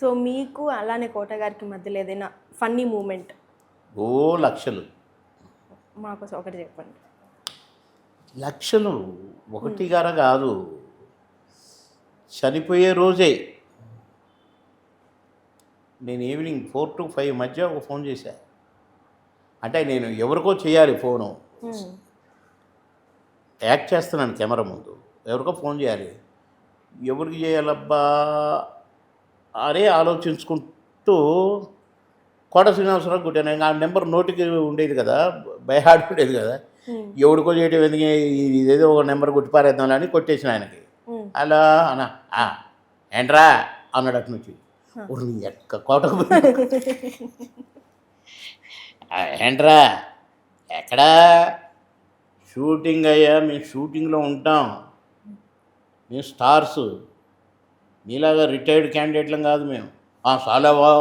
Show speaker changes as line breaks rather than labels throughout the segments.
So మీకు అలానే కోట గారికి మధ్యలో ఏదైనా ఫన్నీ మూమెంట్
ఓ లక్షలు
మాకు ఒకటి చెప్పండి.
లక్షలు ఒకటి గార కాదు, చనిపోయే రోజే నేను ఈవినింగ్ 4 to 5 మధ్య ఒక ఫోన్ చేశా. అంటే నేను ఎవరికో చేయాలి ఫోను, యాక్ట్ చేస్తున్నాను కెమెరా ముందు, ఎవరికో ఫోన్ చేయాలి, ఎవరికి చేయాలబ్బా అరే ఆలోచించుకుంటూ కోట శ్రీనివాసరావు కొట్టాను. ఆ నెంబర్ నోటికి ఉండేది కదా, బైహార్ట్ ఉండేది కదా, ఎవడికో చేయడం ఎందుకు, ఇదేదో ఒక నెంబర్ కొట్టి పారేద్దాం అని కొట్టేసిన ఆయనకి. అలా అన్న ఏంట్రా అన్నాడు అటు నుంచి. ఎక్క కోటకు ఏంట్రా ఎక్కడా, షూటింగ్ అయ్యా, మేము షూటింగ్లో ఉంటాం, మేము స్టార్స్, మీలాగా రిటైర్డ్ క్యాండిడేట్లం కాదు మేము. చాలావా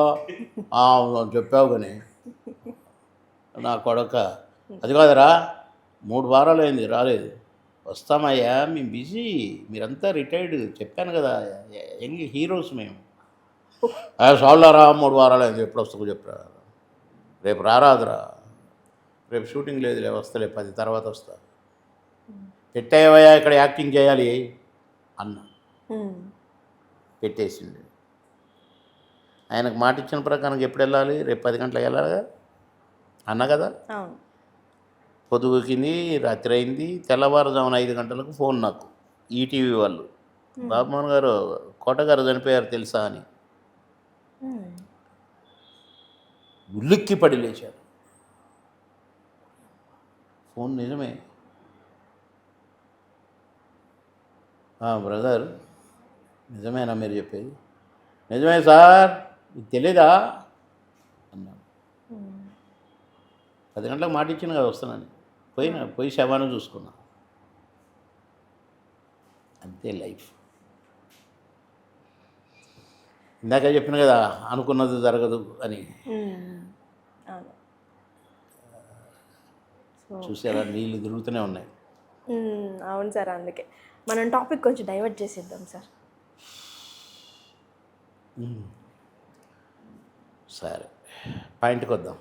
చెప్పావు కానీ నా కొడక, అది కాదురా 3 వారాలు అయింది రాలేదు, వస్తామయ్యా మేము బిజీ, మీరంతా రిటైర్డ్, చెప్పాను కదా యంగ్ హీరోస్ మేము. చాలారా 3 వారాలు అయింది, ఎప్పుడు వస్తావు చెప్పరా, రేపు రారాదురా, రేపు షూటింగ్ లేదులే, వస్తలే 10 తర్వాత వస్తా, పెట్టావయ్యా ఇక్కడ యాక్టింగ్ చేయాలి అన్న. పెట్టేసిండు. ఆయనకు మాట ఇచ్చిన ప్రకారం ఎప్పుడు వెళ్ళాలి, రేపు 10 గంటలకు వెళ్ళాలిగా అన్న కదా. పొద్దుగుకింది, రాత్రి అయింది, తెల్లవారుజామున 5 గంటలకు ఫోన్ నాకు, ఈటీవీ వాళ్ళు, బాబుమోహన్ గారు కోట గారు చనిపోయారు తెలుసా అని. ఉలిక్కి పడి లేచాడు. ఫోన్ నిజమే బ్రదర్, నిజమేనా మీరు చెప్పేది? నిజమే సార్, మీకు తెలీదా అన్నాను. 10 గంటలకు మాట ఇచ్చిన కదా వస్తానని, పోయి శవాన్ని చూసుకున్నా. అంతే లైఫ్. ఇందాక చెప్పిన కదా అనుకున్నది జరగదు అని. చూసారా, నీళ్ళు తిరుగుతూనే ఉన్నాయి.
అవును సార్, అందుకే మనం టాపిక్ కొంచెం డైవర్ట్ చేసేద్దాం సార్.
సరే, పాయింట్కి వద్దాం.